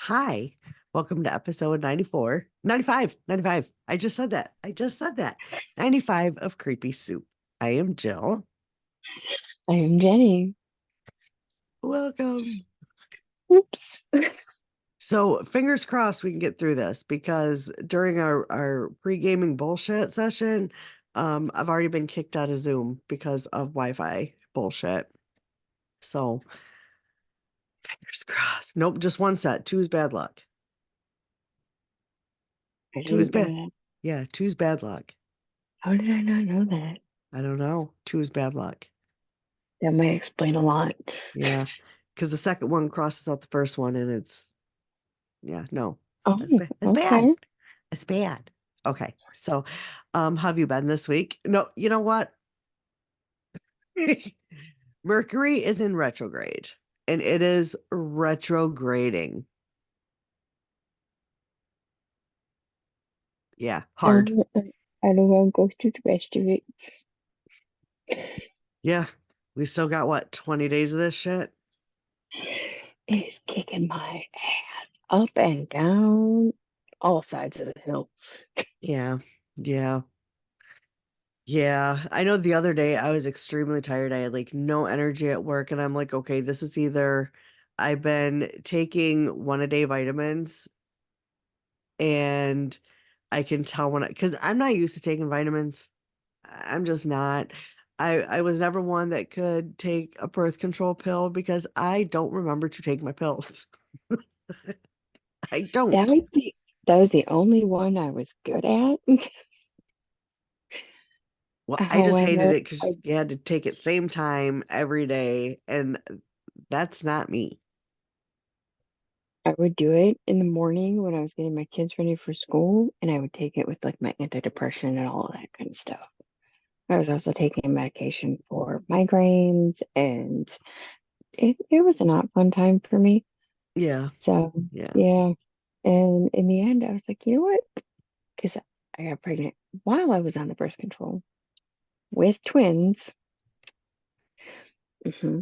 Hi, welcome to episode 94, 95, 95. I just said that. 95 of Creepy Soup. I am Jill. I am Jenny. Welcome. Oops. So, fingers crossed we can get through this because during our pre-gaming bullshit session, I've already been kicked out of Zoom because of Wi-Fi bullshit. So, fingers crossed. Nope, just one set. Two is bad luck. I Two is didn't know bad. that. Yeah, two's bad luck. How did I not know that? I don't know. Two is bad luck. That might explain a lot. Yeah, because the second one crosses out the first one, and it's no, Oh, that's bad. That's bad. okay. It's bad. Okay, so, how have you been this week? No, you know what? Mercury is in retrograde, and it is retrograding. Yeah, hard. Um, I don't want to go through the rest of it. Yeah, we still got what 20 days of this shit. It is kicking my ass up and down all sides of the hill. Yeah, yeah. Yeah, I know the other day I was extremely tired. I had like no energy at work, and I'm like, okay, this is either I've been taking one a day vitamins, and I can tell when because I'm not used to taking vitamins. I'm just not. I was never one that could take a birth control pill because I don't remember to take my pills. I That don't. was the that was the only one I was good at. Well, I just hated However, it because you had to take it same time every day, and that's not me. I would do it in the morning when I was getting my kids ready for school, and I would take it with like my antidepressant and all of that kind of stuff. I was also taking medication for migraines, and it was a not fun time for me. Yeah, So, yeah. yeah. And in the end, I was like, you know what? Because I got pregnant while I was on the birth control with twins. Hmm.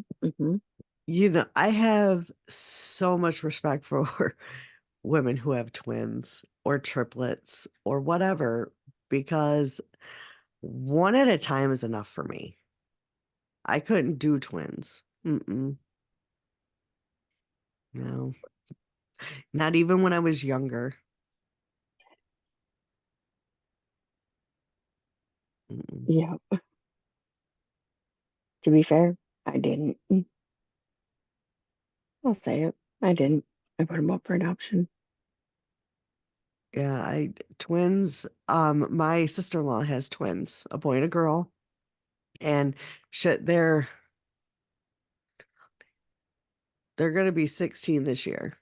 I have so much respect for women who have twins or triplets or whatever, because one at a time is enough for me. I couldn't do twins. Mm-mm, no, not even when I was younger. Mm-mm. Yeah. To be fair, I didn't. I'll say it. I didn't. I put them up for adoption. Yeah, I twins. My sister-in-law has twins, a boy and a girl, and shit, they're gonna be 16 this year.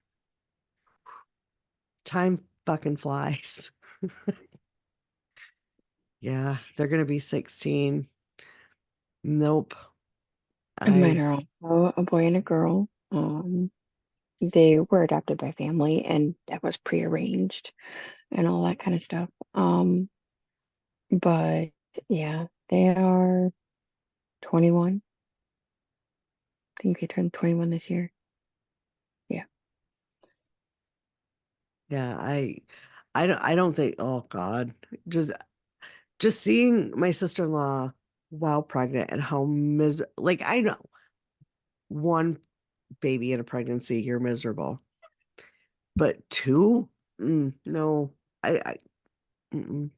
Time fucking flies. Yeah, they're gonna be 16. Nope. And mine I are also a boy and a girl. They were adopted by family, and that was prearranged and all that kind of stuff. But yeah, they are 21. I think they turned 21 this year. Yeah. yeah, I don't think, oh God. Just just seeing my sister-in-law while pregnant and how like I know one baby in a pregnancy, you're miserable. But two? No. I mm-mm.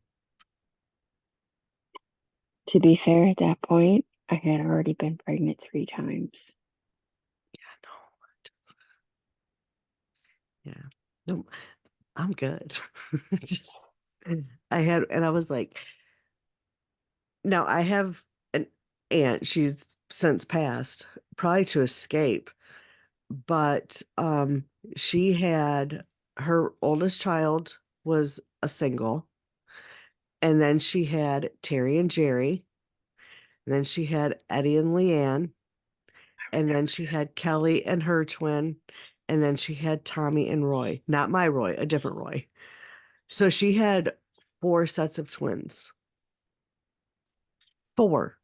To be fair, at that point, I had already been pregnant 3 times. Yeah, no. Just yeah. No, I'm good. Just I had and I was like, now I have an aunt, she's since passed, probably to escape, but she had her oldest child was a single, and then she had Terry and Jerry, and then she had Eddie and Leanne, and then she had Kelly and her twin, and then she had Tommy and Roy. Not my Roy, a different Roy. So she had four sets of twins. Four.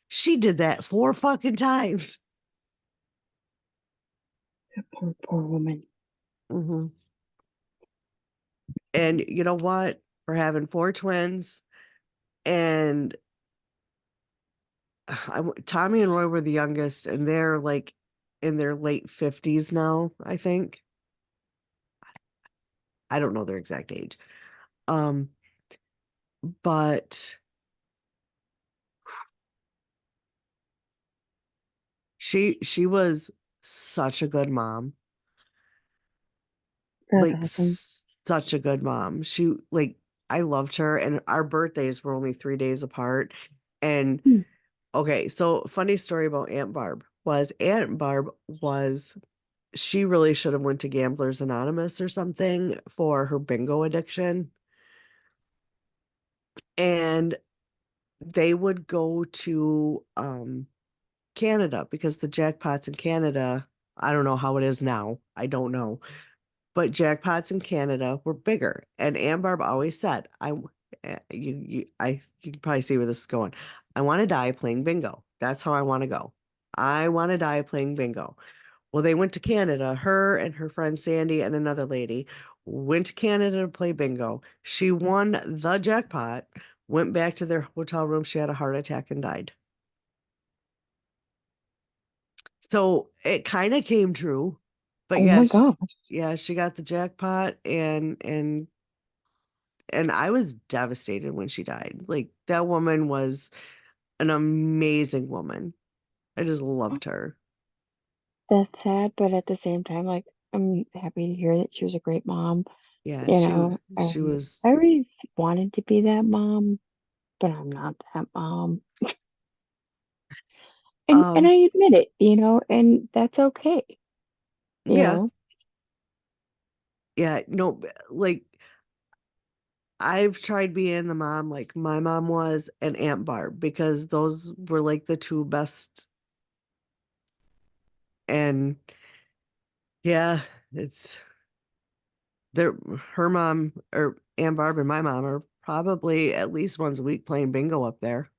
She did that four fucking times. That poor, poor woman. Hmm. And you know what? We're having four twins, and Tommy and Roy were the youngest, and they're like in their late 50s now, I think. I don't know their exact age. Um, but she was such a good mom. That's Like awesome. such a good mom. She like I loved her, and our birthdays were only 3 days apart. And Hmm. okay, so funny story about Aunt Barb was Aunt Barb was she really should have went to Gamblers Anonymous or something for her bingo addiction. And they would go to Canada because the jackpots in Canada, I don't know how it is now. I don't know. But jackpots in Canada were bigger. And Aunt Barb always said, you can probably see where this is going. I want to die playing bingo. That's how I want to go. I want to die playing bingo. Well, they went to Canada. Her and her friend Sandy and another lady went to Canada to play bingo. She won the jackpot, went back to their hotel room. She had a heart attack and died. So it kind of came true. But Oh yeah, my gosh. yeah, she got the jackpot and I was devastated when she died. Like that woman was an amazing woman. I just loved her. That's sad, but at the same time, like, I'm happy to hear that she was a great mom. Yeah, You know, she I was always wanted to be that mom, but I'm not that mom. And um I admit it, and that's okay, you yeah, know. yeah, no, like I've tried being the mom like my mom was and Aunt Barb because those were like the two best. And yeah, it's their her mom or Aunt Barb and my mom are probably at least once a week playing bingo up there.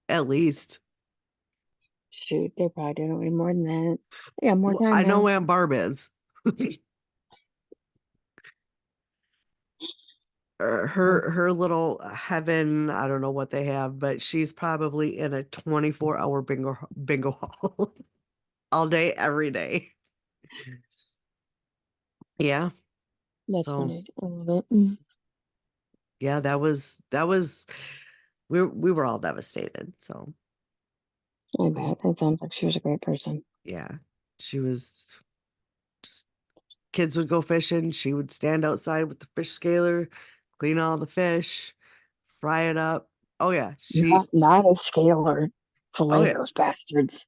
At least. Shoot, they're probably doing way more than that. They got more Well, time I know now. Aunt Barb is. Her little heaven, I don't know what they have, but she's probably in a 24-hour bingo hall all day, every day. Yeah. That's So funny. I love it. yeah, that was we were all devastated. So I um, bet. That sounds like she was a great person. yeah, she was just kids would go fishing. She would stand outside with the fish scaler, clean all the fish, fry it up. Oh yeah, Not a scaler. oh Fillet yeah, those bastards.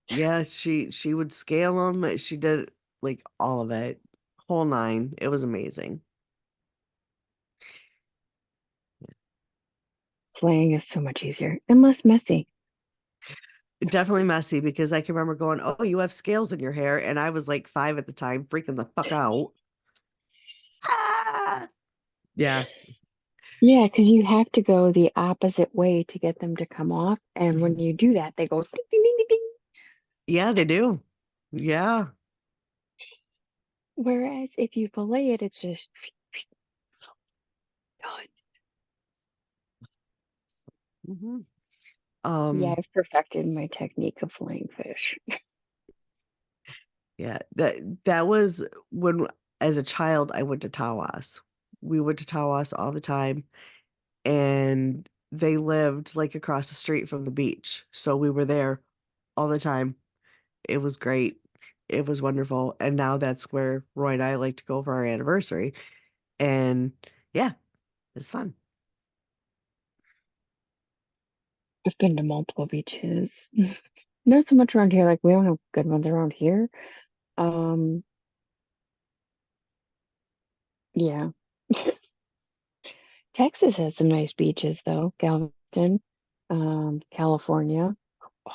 yeah, she would scale them. She did like all of it, whole nine. It was amazing. Flaying is so much easier and less messy. Definitely messy because I can remember going, "Oh, you have scales in your hair," and I was like 5 at the time, freaking the fuck out. Ah! Yeah, Yeah, because you have to go the opposite way to get them to come off. And when mhm. you do that, they go ding, ding, ding, ding, ding. Yeah, they do. Yeah. Whereas if you fillet it, it's just done. Mhm. Yeah, Um, I've perfected my technique of filleting fish. yeah, that was when as a child I went to Tawas. We went to Tawas all the time, and they lived like across the street from the beach. So we were there all the time. It was great. It was wonderful. And now that's where Roy and I like to go for our anniversary. And yeah, it's fun. I've been to multiple beaches. Not so much around here. Like we don't have good ones around here. Um, yeah. Texas has some nice beaches though. Galveston, California. Oh,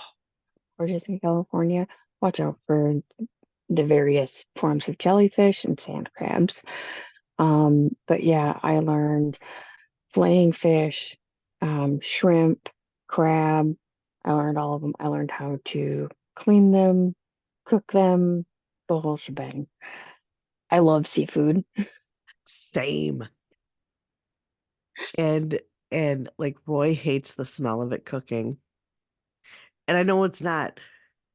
gorgeous in California. Watch out for the various forms of jellyfish and sand crabs. But yeah, I learned flaying fish, shrimp, crab. I learned all of them. I learned how to clean them, cook them, the whole shebang. I love seafood. Same. And like Roy hates the smell of it cooking. And I know it's not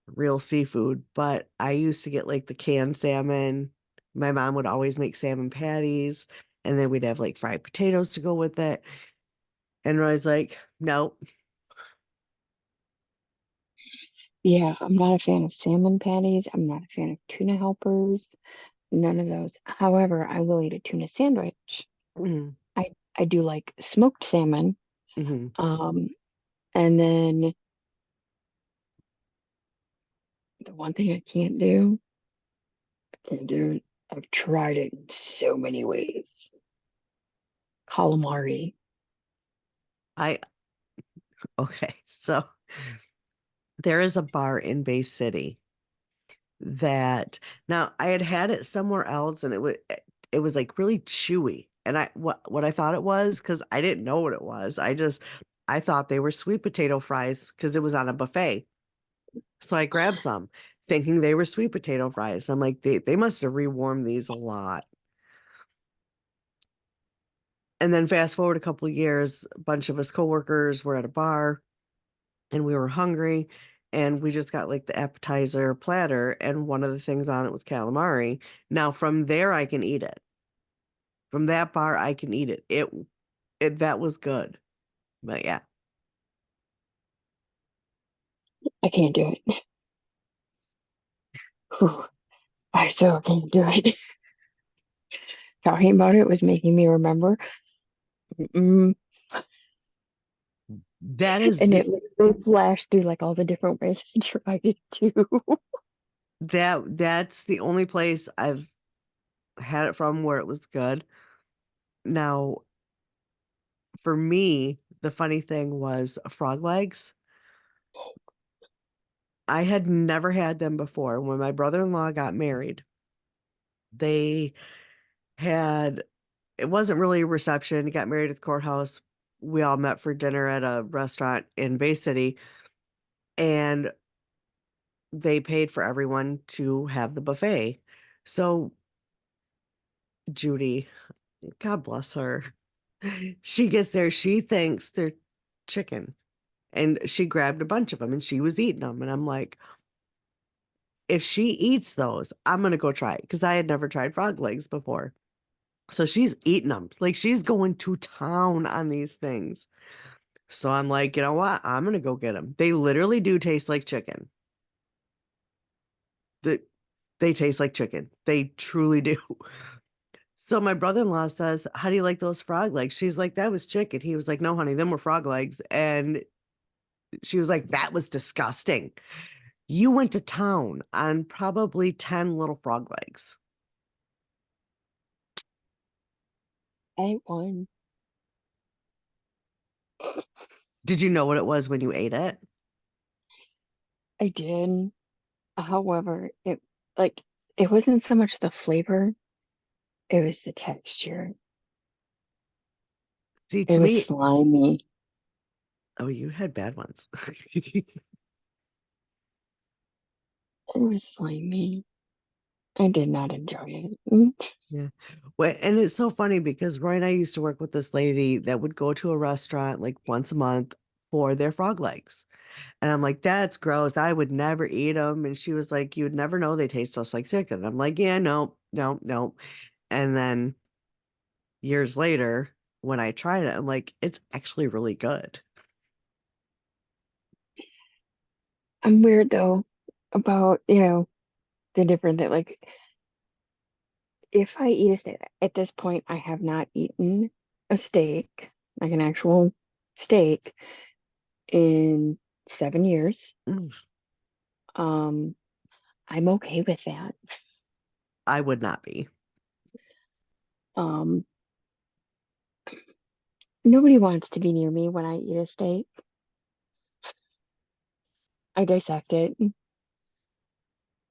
real seafood, but I used to get like the canned salmon. My mom would always make salmon patties, and then we'd have like fried potatoes to go with it. And Roy's like, nope. Yeah, I'm not a fan of salmon patties. I'm not a fan of tuna helpers. None of those. However, I will eat a tuna sandwich. Mm, I do like smoked salmon. hmm. Um, and then the one thing I can't do it. I've tried it in so many ways. Calamari. I okay, so there is a bar in Bay City that now I had it somewhere else and it was like really chewy. And what I thought it was, because I didn't know what it was. I thought they were sweet potato fries because it was on a buffet. So I grabbed some thinking they were sweet potato fries. I'm like, they must have rewarmed these a lot. And then fast forward a couple of years, a bunch of us coworkers were at a bar and we were hungry and we just got like the appetizer platter and one of the things on it was calamari. Now from there I can eat it. From that bar I can eat it. It that was good. But yeah, I can't do it. Whew, I still can't do it. Talking about it was making me remember. Mm, that is and the it literally flashed through like all the different ways I tried it too. that's the only place I've had it from where it was good. Now, for me, the funny thing was frog legs. I had never had them before. When my brother-in-law got married, they had it wasn't really a reception. He got married at the courthouse. We all met for dinner at a restaurant in Bay City, and they paid for everyone to have the buffet. So Judy, God bless her, she gets there, she thinks they're chicken, and she grabbed a bunch of them and she was eating them. And I'm like, if she eats those, I'm gonna go try it because I had never tried frog legs before. So she's eating them. Like she's going to town on these things. So I'm like, you know what? I'm gonna go get them. They literally do taste like chicken. The, they taste like chicken. They truly do. So my brother-in-law says, how do you like those frog legs? She's like, that was chicken. He was like, no, honey, them were frog legs. And she was like, that was disgusting. You went to town on probably 10 little frog legs. I ate one. Did you know what it was when you ate it? I did. However, like it wasn't so much the flavor, it was the texture. See, It to was me, slimy. oh, you had bad ones. It was slimy. I did not enjoy it. Mm. Yeah. Well, and it's so funny because Roy and I used to work with this lady that would go to a restaurant like once a month for their frog legs. And I'm like, that's gross. I would never eat them. And she was like, you would never know they taste just like chicken. I'm like, yeah, no, no, no. And then years later, when I tried it, I'm like, it's actually really good. I'm weird though about, the different that like if I eat a steak, at this point I have not eaten a steak, like an actual steak, in 7 years. Mm, Um, I'm okay with that. I would not be. Um, Nobody wants to be near me when I eat a steak. I dissect it.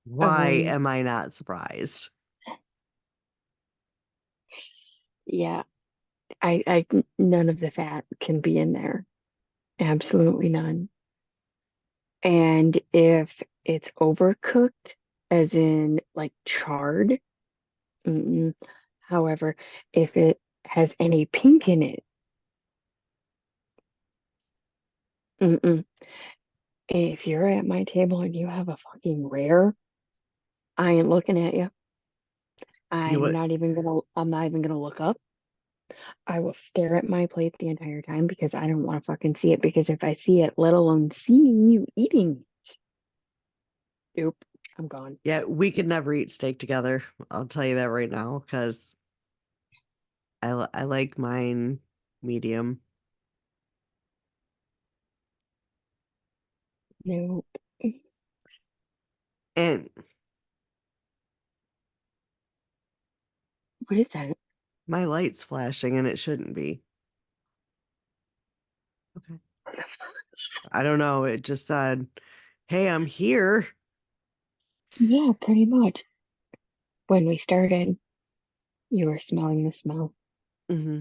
Why Um, am I not surprised? yeah, none of the fat can be in there. Absolutely none. And if it's overcooked, as in like charred, Mm-mm. However, if it has any pink in it, mm-mm. If you're at my table and you have a fucking rare, I ain't looking at you. You would, I'm not even gonna look up. I will stare at my plate the entire time because I don't want to fucking see it. Because if I see it, let alone seeing you eating it, nope, I'm gone. yeah, we could never eat steak together. I'll tell you that right now because I like mine medium. Nope. And What is that? my light's flashing and it shouldn't be. Okay. I don't know. It just said, "Hey, I'm here." Yeah, pretty much. When we started, you were smelling the smell. Hmm.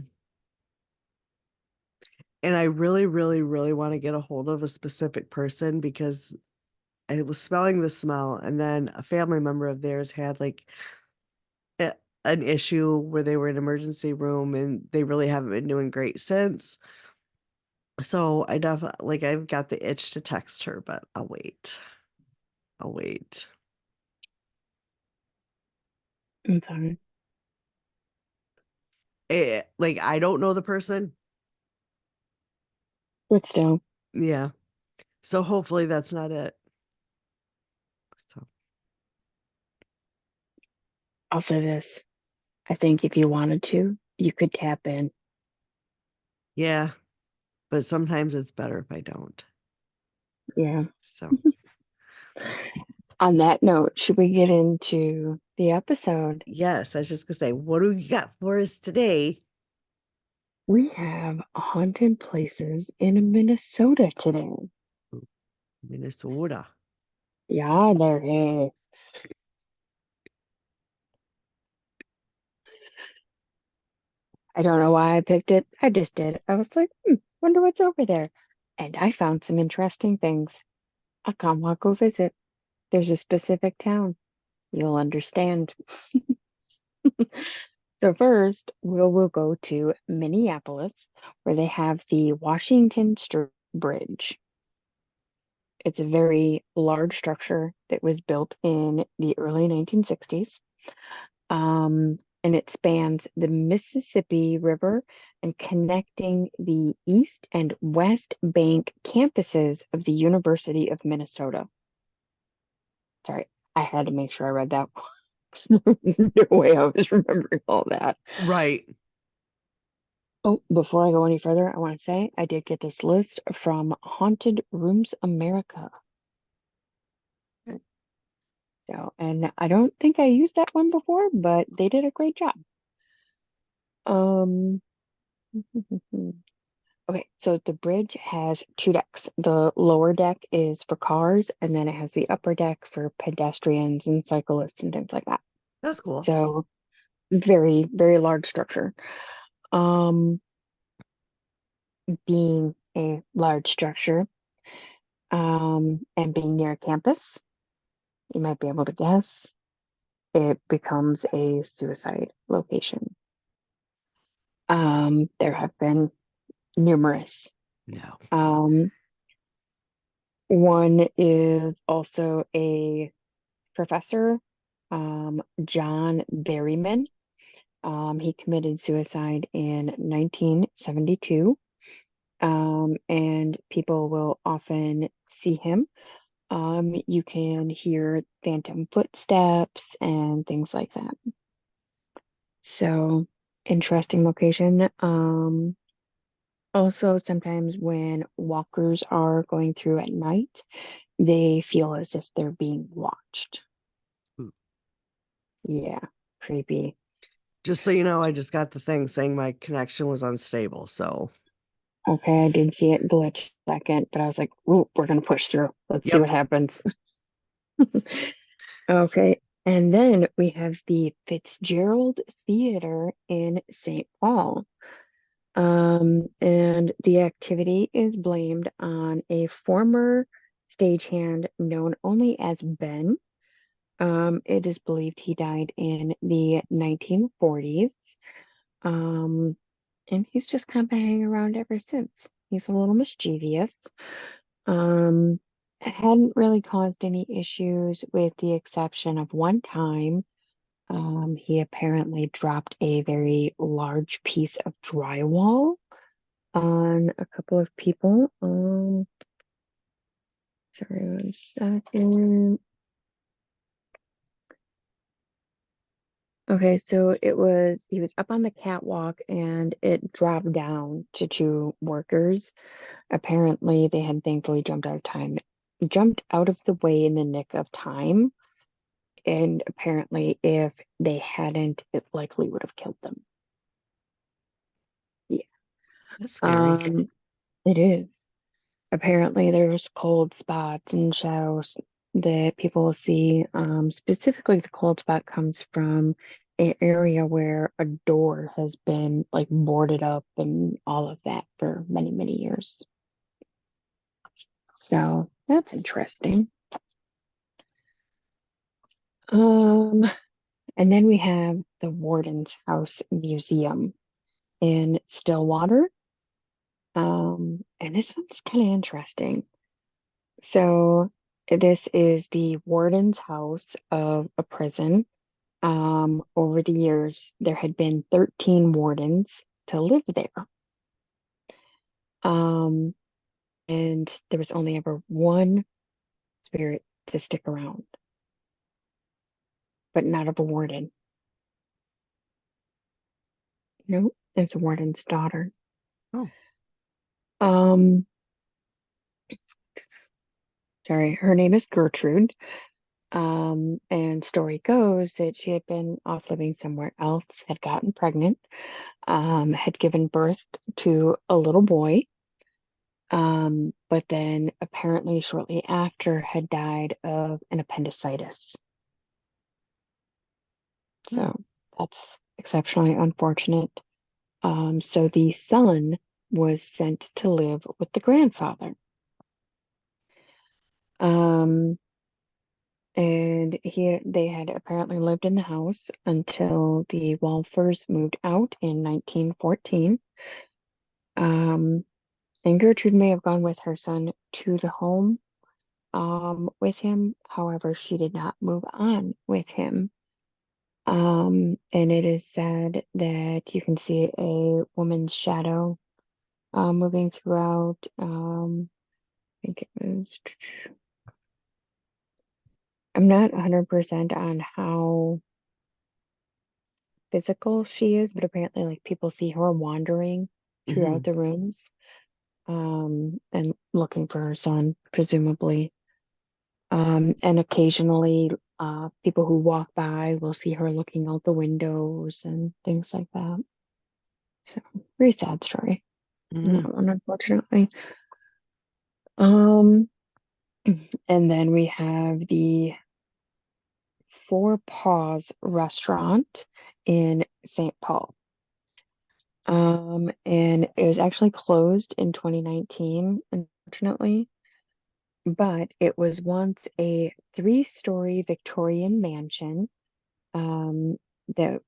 And I really, really, really want to get a hold of a specific person because I was smelling the smell, and then a family member of theirs had like a, an issue where they were in emergency room, and they really haven't been doing great since. So I definitely like I've got the itch to text her, but I'll wait. I'll wait. I'm sorry. Like I don't know the person. But still, Yeah. So hopefully that's not it. So I'll say this. I think if you wanted to, you could tap in. yeah, but sometimes it's better if I don't. Yeah. So On that note, should we get into the episode? yes, I was just gonna say, what do you got for us today? We have haunted places in Minnesota today. Minnesota. Yeah, there is. I don't know why I picked it. I just did. I was like, wonder what's over there. And I found some interesting things. I'll come, I'll go visit. There's a specific town. You'll understand. So first, we'll go to Minneapolis, where they have the Washington Street Bridge. It's a very large structure that was built in the early 1960s. And it spans the Mississippi River and connecting the East and West Bank campuses of the University of Minnesota. Sorry, I had to make sure I read that. There's no way I was remembering all that. Right. Oh, before I go any further, I want to say I did get this list from Haunted Rooms America. So, and I don't think I used that one before, but they did a great job. Um, okay, so the bridge has two decks. The lower deck is for cars, and then it has the upper deck for pedestrians and cyclists and things like that. That's cool. So very, very large structure. Um, being a large structure, and being near campus, you might be able to guess it becomes a suicide location. There have been numerous. No. Um, one is also a professor, John Berryman. He committed suicide in 1972, and people will often see him. You can hear phantom footsteps and things like that. So, interesting location. Also, sometimes when walkers are going through at night, they feel as if they're being watched. Mm. Yeah, creepy. Just so you know, I just got the thing saying my connection was unstable. So, Okay, I did see it glitch second, but I was like, ooh, we're gonna push through. Let's see yep. what happens. Okay, and then we have the Fitzgerald Theater in St. Paul. And the activity is blamed on a former stagehand known only as Ben. It is believed he died in the 1940s. Um, and he's just kind of been hanging around ever since. He's a little mischievous. Um, hadn't really caused any issues with the exception of one time. He apparently dropped a very large piece of drywall on a couple of people. Sorry, 1 second. Okay, so he was up on the catwalk and it dropped down to two workers. Apparently, they had thankfully jumped out of the way in the nick of time. And apparently, if they hadn't, it likely would have killed them. Yeah. That's scary. Um, it is. Apparently, there's cold spots and shadows that people will see. Specifically, the cold spot comes from an area where a door has been like boarded up and all of that for many, many years. So that's interesting. Um, and then we have the Warden's House Museum in Stillwater. And this one's kind of interesting. So this is the warden's house of a prison. Over the years, there had been 13 wardens to live there. Um, and there was only ever one spirit to stick around, but not of a warden. Nope, it's a warden's daughter. Oh, Um, sorry, her name is Gertrude. And story goes that she had been off living somewhere else, had gotten pregnant, had given birth to a little boy, but then apparently shortly after had died of an appendicitis. hmm. So that's exceptionally unfortunate. So the son was sent to live with the grandfather. Um, and they had apparently lived in the house until the Walfers moved out in 1914. Um, and Gertrude may have gone with her son to the home with him. However, she did not move on with him. And it is said that you can see a woman's shadow moving throughout. I think it was, I'm not 100% on how physical she is, but apparently, like people see her wandering throughout Hmm. the rooms, and looking for her son, presumably. And occasionally, people who walk by will see her looking out the windows and things like that. So, very sad story. Hmm. That one, unfortunately. Um, and then we have the Four Paws restaurant in St. Paul. And it was actually closed in 2019, unfortunately, but it was once a three-story Victorian mansion that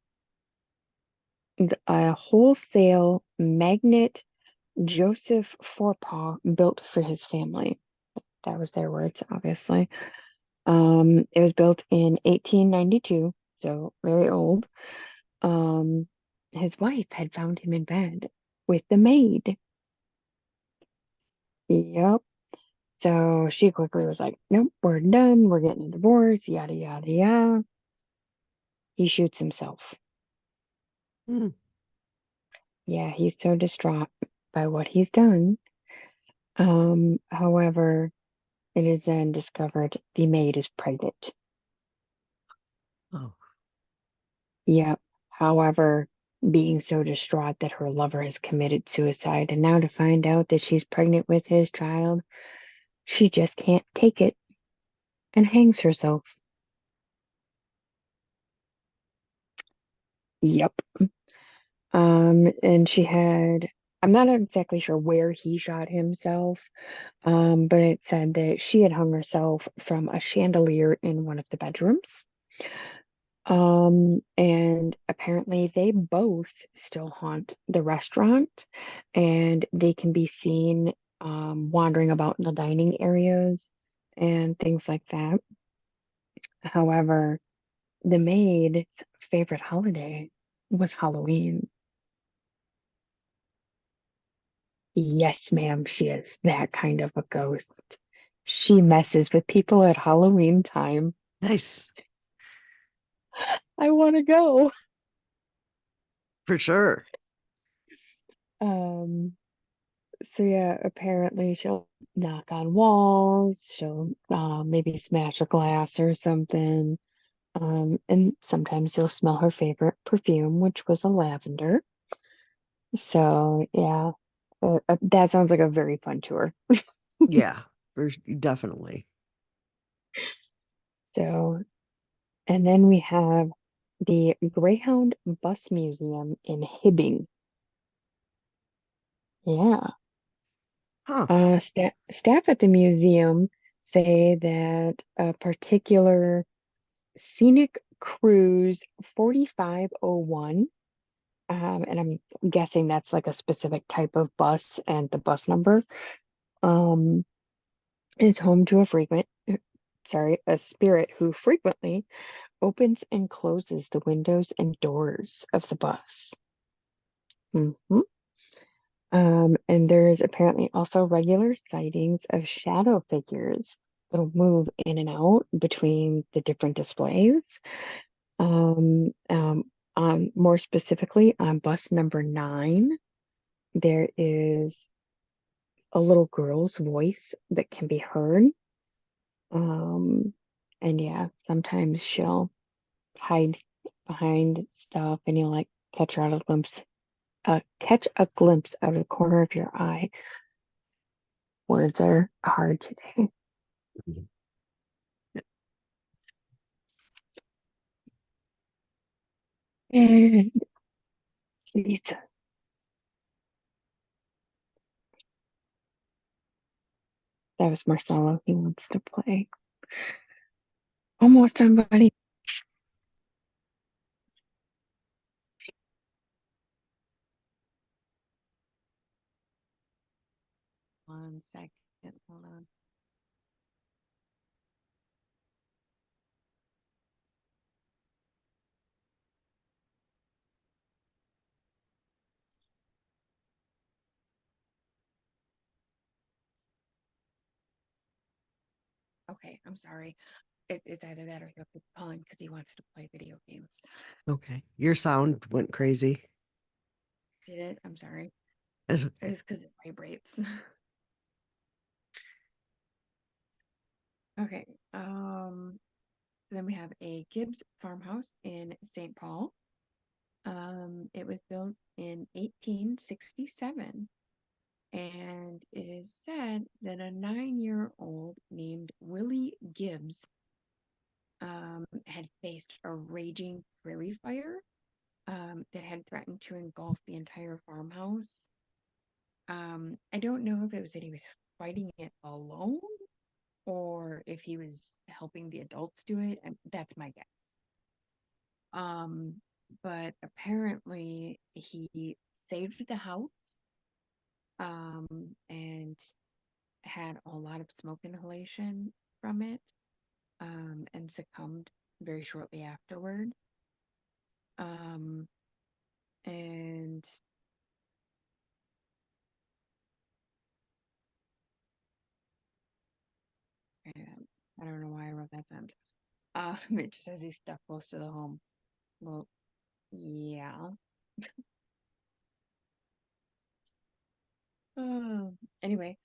a wholesale magnate Joseph Forepaugh built for his family. That was their words, obviously. It was built in 1892, so very old. Um, his wife had found him in bed with the maid. Yep. So she quickly was like, nope, we're done. We're getting a divorce, yada, yada, yada. He shoots himself. Hmm. Yeah, he's so distraught by what he's done. However, it is then discovered the maid is pregnant. Oh, Yep. However, being so distraught that her lover has committed suicide, and now to find out that she's pregnant with his child, she just can't take it and hangs herself. Yep. And she had I'm not exactly sure where he shot himself, but it said that she had hung herself from a chandelier in one of the bedrooms. And apparently they both still haunt the restaurant, and they can be seen wandering about in the dining areas and things like that. However, the maid's favorite holiday was Halloween. Yes, ma'am, she is that kind of a ghost. She messes with people at Halloween time. Nice. I want to go. For sure. Um, so yeah, apparently she'll knock on walls, she'll maybe smash a glass or something. And sometimes you'll smell her favorite perfume, which was a lavender. So yeah, that sounds like a very fun tour. Yeah, definitely. So, and then we have the Greyhound Bus Museum in Hibbing. Yeah. Huh. Staff at the museum say that a particular Scenic Cruise 4501, and I'm guessing that's like a specific type of bus and the bus number, um, is home to a spirit who frequently opens and closes the windows and doors of the bus. Mhm. And there's apparently also regular sightings of shadow figures that'll move in and out between the different displays. Um, um, More specifically, on bus number 9, there is a little girl's voice that can be heard. Um, and yeah, sometimes she'll hide behind stuff, and you'll like catch a glimpse out of the corner of your eye. Words are hard today. And Lisa, that was Marcelo. He wants to play. Almost done, buddy. 1 second. Hold on. Okay, I'm sorry. It's either that or he'll keep calling because he wants to play video games. Okay. Your sound went crazy. Did it? I'm sorry. It's It okay. was because it vibrates. Okay. Then we have a Gibbs farmhouse in St. Paul. It was built in 1867, and it is said that a 9-year-old named Willie Gibbs had faced a raging prairie fire that had threatened to engulf the entire farmhouse. I don't know if it was that he was fighting it alone or if he was helping the adults do it. That's my guess. Um, but apparently he saved the house and had a lot of smoke inhalation from it and succumbed very shortly afterward. Um, and I don't know why I wrote that sentence. It just says he's stuck close to the home. Well, yeah. Oh, anyway,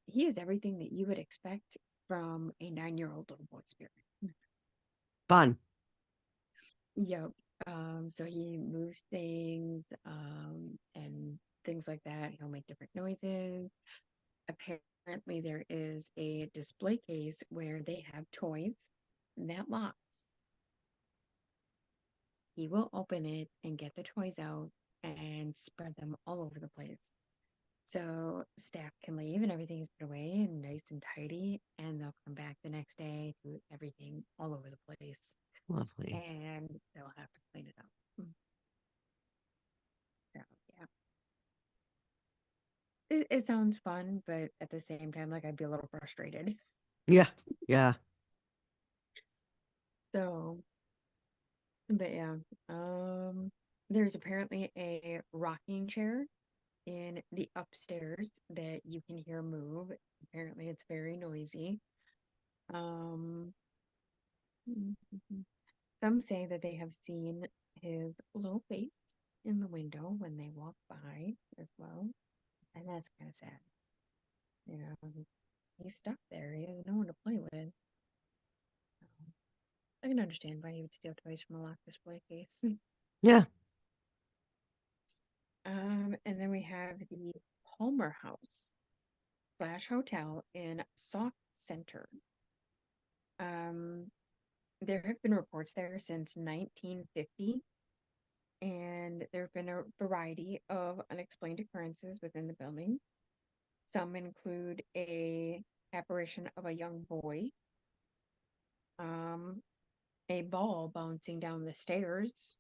he is everything that you would expect from a 9-year-old little boy spirit. Fun. Yep. So he moves things, and things like that. He'll make different noises. Apparently, there is a display case where they have toys that locks. He will open it and get the toys out and spread them all over the place. So staff can leave and everything's put away and nice and tidy, and they'll come back the next day to everything all over the place, Lovely. and they'll have to clean it up. So yeah, it sounds fun, but at the same time, like I'd be a little frustrated. Yeah. Yeah. So, but yeah, there's apparently a rocking chair in the upstairs that you can hear move. Apparently, it's very noisy. Um, some say that they have seen his little face in the window when they walk by as well, and that's kind of sad. You know, he's stuck there. He has no one to play with. I can understand why he would steal toys from a locked display case. Yeah. And then we have the Palmer House slash hotel in Sauk Center. Um, there have been reports there since 1950, and there have been a variety of unexplained occurrences within the building. Some include a apparition of a young boy, um, a ball bouncing down the stairs.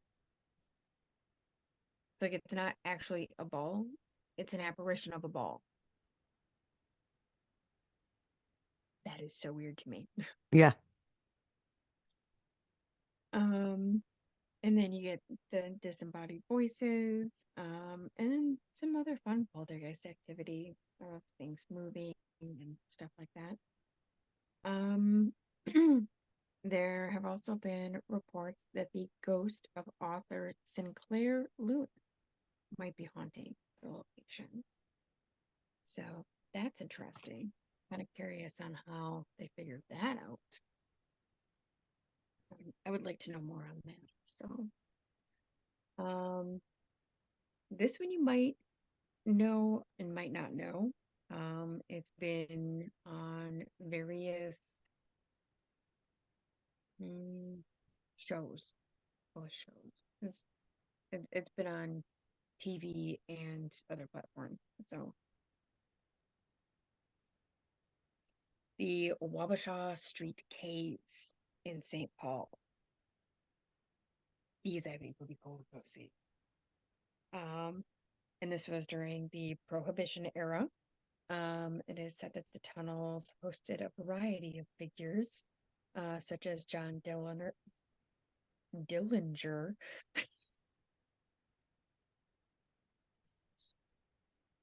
Like it's not actually a ball, it's an apparition of a ball. That is so weird to me. Yeah. Um, and then you get the disembodied voices, and some other fun poltergeist activity of things moving and stuff like that. Um, there have also been reports that the ghost of author Sinclair Lewis might be haunting the location. So that's interesting. Kind of curious on how they figured that out. I would like to know more on that. So, um, this one you might know and might not know. It's been on various mm, shows. Oh, shows. It's been on TV and other platforms. So the Wabasha Street Caves in St. Paul. These I think would be cool to go see. Um, and this was during the Prohibition era. It is said that the tunnels hosted a variety of figures, such as John Dillinger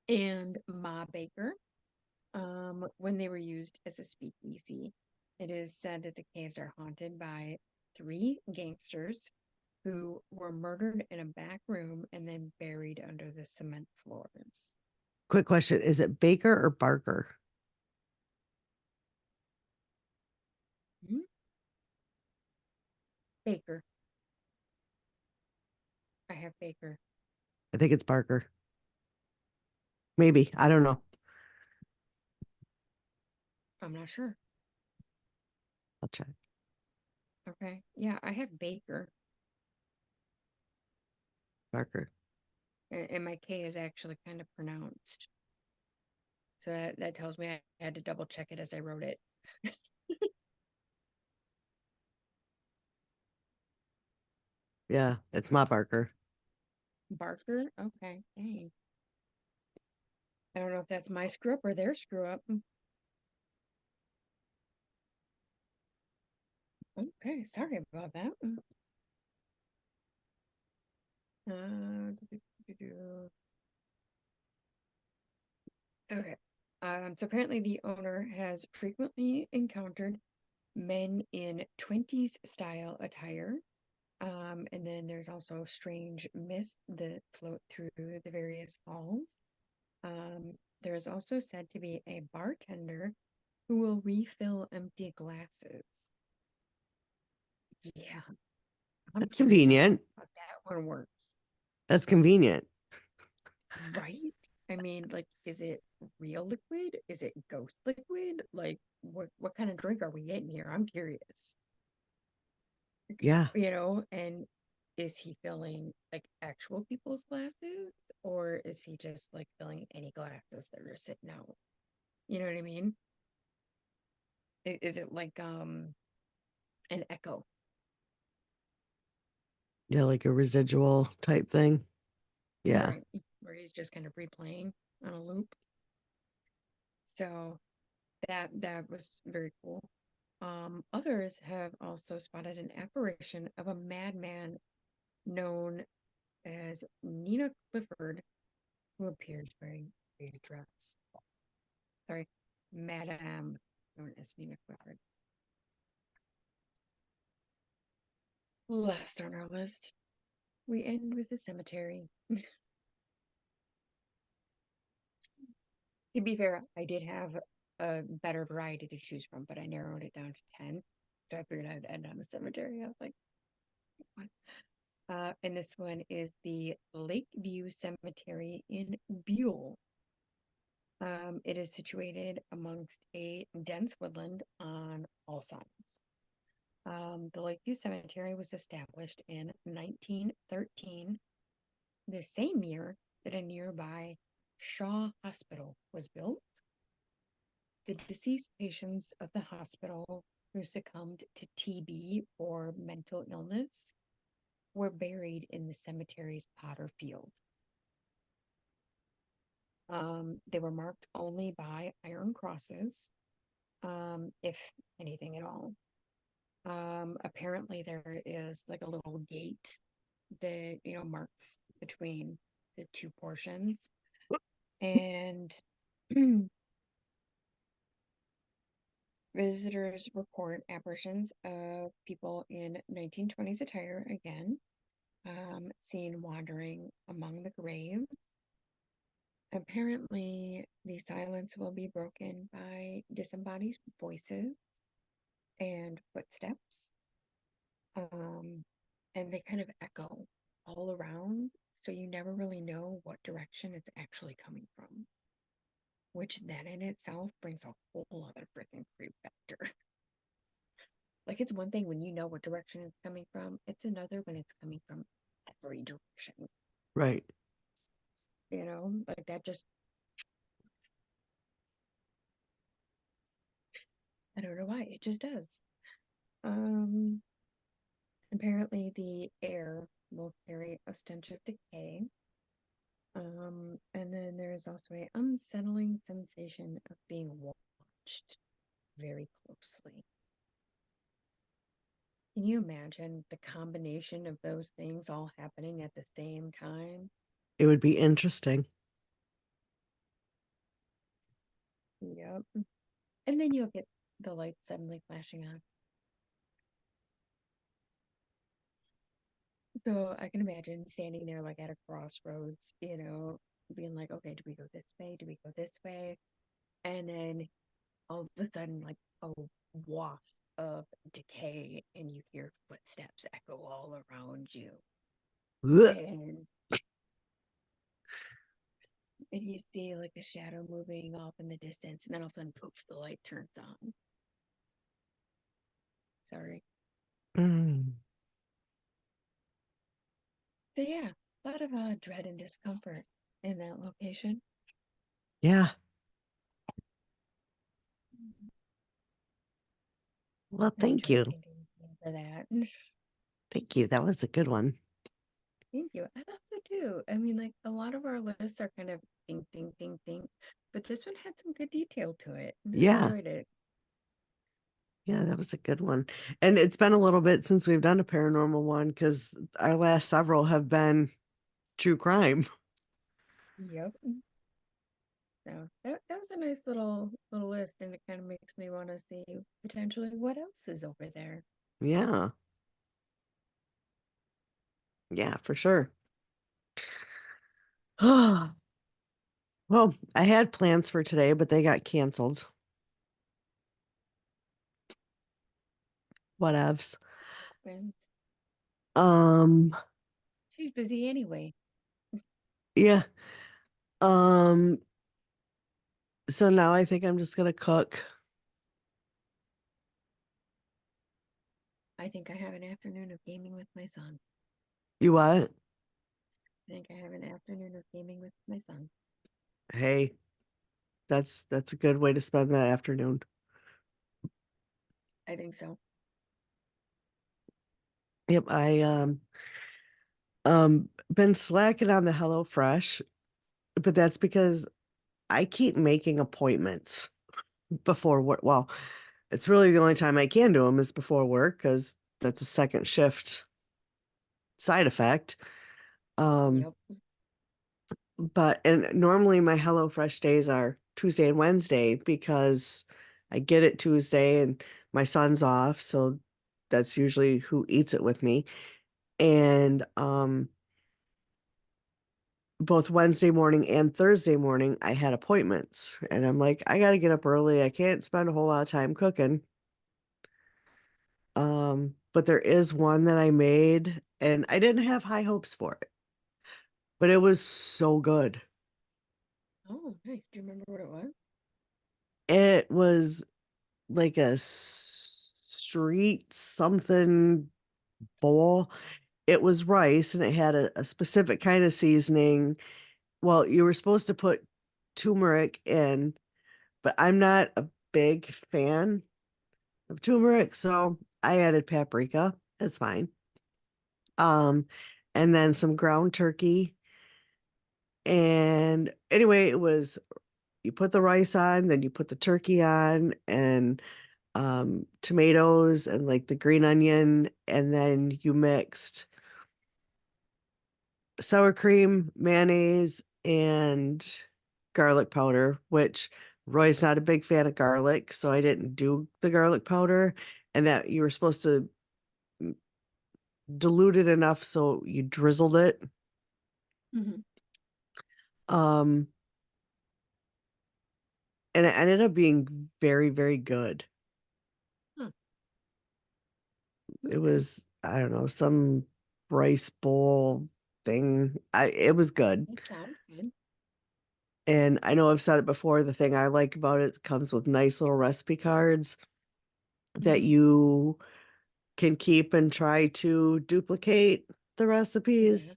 and Ma Baker, when they were used as a speakeasy. It is said that the caves are haunted by three gangsters who were murdered in a back room and then buried under the cement floors. Quick question. Is it Baker or Barker? Hmm? Baker. I have Baker. I think it's Barker. Maybe. I don't know. I'm not sure. I'll check. Okay. Yeah, I have Baker. Barker. And my K is actually kind of pronounced. So that tells me I had to double check it as I wrote it. Yeah, it's not Barker. Barker? Okay. Dang. I don't know if that's my screw up or their screw up. Okay, sorry about that. Okay. So apparently the owner has frequently encountered men in 20s style attire. And then there's also strange mists that float through the various halls. There is also said to be a bartender who will refill empty glasses. Yeah, I'm That's curious on convenient. how that one works. That's convenient. Right? I mean, like, is it real liquid? Is it ghost liquid? Like, what kind of drink are we getting here? I'm curious. Yeah. You know, and is he filling like actual people's glasses, or is he just like filling any glasses that are sitting out? You know what I mean? Is it like an echo? Yeah, like a residual type thing. Yeah. Right, where he's just kind of replaying on a loop. So that was very cool. Others have also spotted an apparition of a madman known as Nina Clifford, who appears wearing a dress. Sorry, Madame, known as Nina Clifford. Last on our list, we end with the cemetery. To be fair, I did have a better variety to choose from, but I narrowed it down to 10. So I figured I'd end on the cemetery. I was like, what? And this one is the Lakeview Cemetery in Buell. It is situated amongst a dense woodland on all sides. The Lakeview Cemetery was established in 1913, the same year that a nearby Shaw Hospital was built. The deceased patients of the hospital who succumbed to TB or mental illness were buried in the cemetery's Potter Field. They were marked only by iron crosses, if anything at all. Apparently there is like a little gate that, marks between the two portions. And visitors report apparitions of people in 1920s attire again, seen wandering among the graves. Apparently, the silence will be broken by disembodied voices and footsteps. And they kind of echo all around, so you never really know what direction it's actually coming from, which then in itself brings a whole other freaking creep factor. Like, it's one thing when you know what direction it's coming from, it's another when it's coming from every direction, Right. like that just, I don't know why, it just does. Um, Apparently the air will carry a stench of decay. And then there's also a unsettling sensation of being watched very closely. Can you imagine the combination of those things all happening at the same time? It would be interesting. Yep. And then you'll get the lights suddenly flashing on. So I can imagine standing there like at a crossroads, being like, okay, do we go this way? Do we go this way? And then all of a sudden, like a waft of decay, and you hear footsteps echo all around you. Ugh. And you see like a shadow moving off in the distance, and then all of a sudden, poof, the light turns on. Sorry. Mm. But yeah, a lot of dread and discomfort in that location. Yeah. Well, I thank enjoyed you. painting for that. Thank you. That was a good one. Thank you. I thought so too. I mean, like a lot of our lists are kind of think, think, think, think, but this one had some good detail to it, and I Yeah. enjoyed it. Yeah, that was a good one. And it's been a little bit since we've done a paranormal one because our last several have been true crime. Yep. So that was a nice little list, and it kind of makes me want to see potentially what else is over there. Yeah. Yeah, for sure. Well, I had plans for today, but they got canceled. Whatevs. And Um, she's busy anyway. yeah. Um, so now I think I'm just gonna cook. I think I have an afternoon of gaming with my son. You what? I think I have an afternoon of gaming with my son. Hey, that's a good way to spend the afternoon. I think so. Yep, I been slacking on the HelloFresh, but that's because I keep making appointments before work. Well, it's really the only time I can do them is before work because that's a second shift side effect. Um, Yep. but and normally my HelloFresh days are Tuesday and Wednesday because I get it Tuesday and my son's off, so that's usually who eats it with me. And both Wednesday morning and Thursday morning I had appointments and I'm like, I gotta get up early. I can't spend a whole lot of time cooking. But there is one that I made and I didn't have high hopes for it, but it was so good. Oh, nice. Do you remember what it was? It was like a street something bowl. It was rice and it had a specific kind of seasoning. Well, you were supposed to put turmeric in, but I'm not a big fan of turmeric, so I added paprika. It's fine. Um, and then some ground turkey. And anyway, it was you put the rice on, then you put the turkey on and tomatoes and like the green onion, and then you mixed sour cream, mayonnaise, and garlic powder, which Roy's not a big fan of garlic, so I didn't do the garlic powder. And that you were supposed to dilute it enough so you drizzled it. Mm-hmm. Um, and it ended up being very, very good. Huh. It was, I don't know, some rice bowl thing. It was good. That sounds good. And I know I've said it before, the thing I like about it comes with nice little recipe cards that Mhm. you can keep and try to duplicate the Yeah. recipes.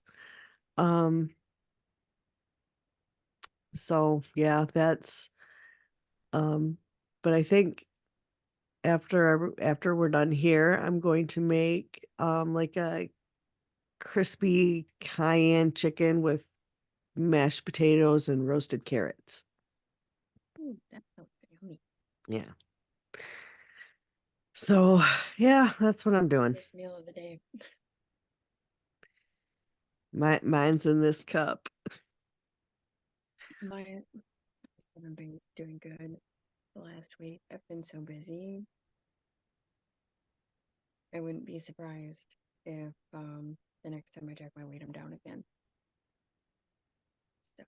Um, so yeah, that's but I think after we're done here, I'm going to make like a crispy cayenne chicken with mashed potatoes and roasted carrots. Ooh, that sounds yummy. Yeah. So yeah, that's what I'm doing. First meal of the day. Mine's in this cup. My haven't been doing good the last week. I've been so busy. I wouldn't be surprised if the next time I check my weight, I'm down again. So,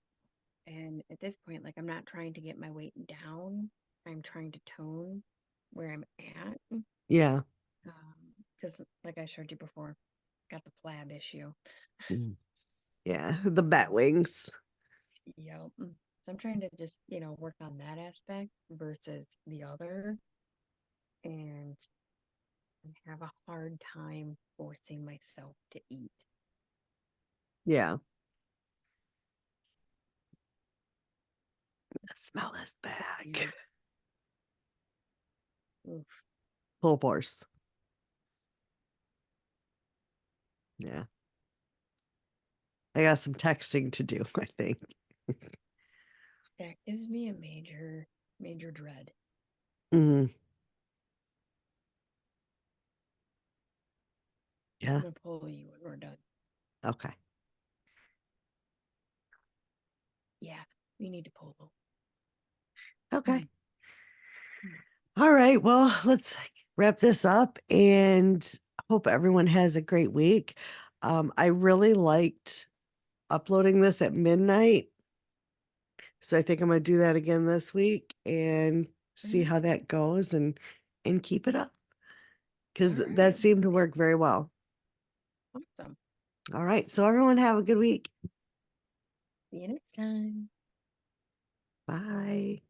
and at this point, like I'm not trying to get my weight down. I'm trying to tone where I'm at. Yeah. Because like I showed you before, got the flab issue. Mm. Yeah, the bat wings. Yep. So I'm trying to just, work on that aspect versus the other. And I have a hard time forcing myself to eat. Yeah. Smell this bag. Weird. Oof. Full force. Yeah. I got some texting to do, I think. That gives me a major, major dread. Mhm. I'm Yeah. gonna pull you when we're done. Okay. Yeah, we need to pull. Okay. Mm. All right. Well, let's wrap this up and hope everyone has a great week. I really liked uploading this at midnight. So I think I'm gonna do that again this week and see Mhm. how that goes and keep it up because All that right. seemed to work very well. Awesome. All right. So everyone have a good week. See you next time. Bye.